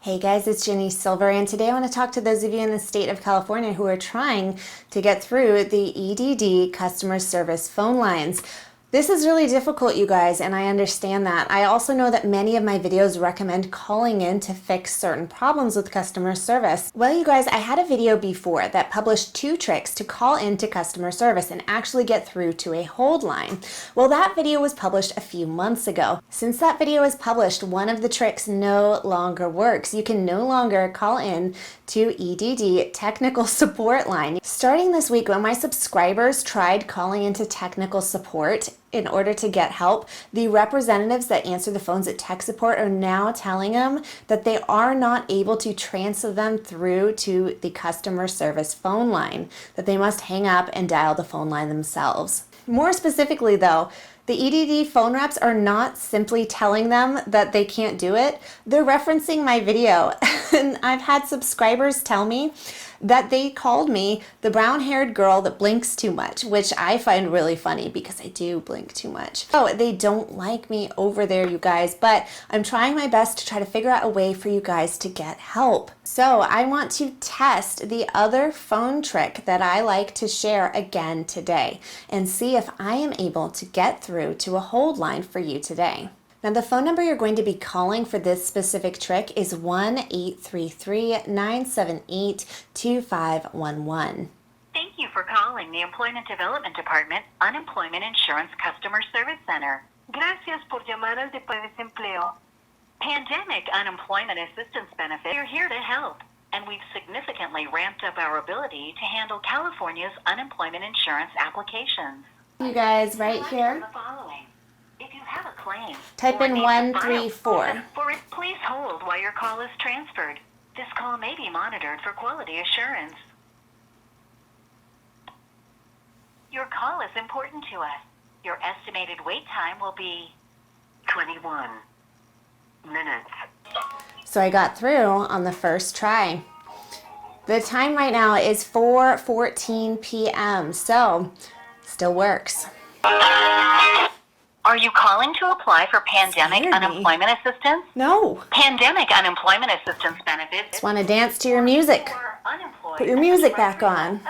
Hey guys, it's Ginny Silver, and today I want to talk to those of you in the state of California who are trying to get through the EDD customer service phone lines. This is really difficult, you guys, and I understand that. I also know that many of my videos recommend calling in to fix certain problems with customer service. Well, you guys, I had a video before that published 2 tricks to call into customer service and actually get through to a hold line. Well, that video was published a few months ago. Since that video was published, one of the tricks no longer works. You can no longer call in to EDD technical support line. Starting this week, when my subscribers tried calling into technical support in order to get help, the representatives that answer the phones at tech support are now telling them that they are not able to transfer them through to the customer service phone line, that they must hang up and dial the phone line themselves. More specifically though, the EDD phone reps are not simply telling them that they can't do it. They're referencing my video. And I've had subscribers tell me that they called me the brown-haired girl that blinks too much, which I find really funny because I do blink too much. Oh, they don't like me over there, you guys, but I'm trying my best to try to figure out a way for you guys to get help. So I want to test the other phone trick that I like to share again today and see if I am able to get through to a hold line for you today. Now, the phone number you're going to be calling for this specific trick is 1-833-978-2511. Thank you for calling the Employment Development Department Unemployment Insurance Customer Service Center. Gracias por llamar al desempleo. Pandemic Unemployment Assistance Benefit. We're here to help, and we've significantly ramped up our ability to handle California's unemployment insurance applications. You guys, right here. The following. If you have a claim, Type in 134. Please hold while your call is transferred. This call may be monitored for quality assurance. Your call is important to us. Your estimated wait time will be 21 minutes. So I got through on the first try. The time right now is 4:14 p.m. So still works. Are you calling to apply for pandemic unemployment assistance? No. Pandemic unemployment assistance benefits. Just want to dance to your music. Put your music back on.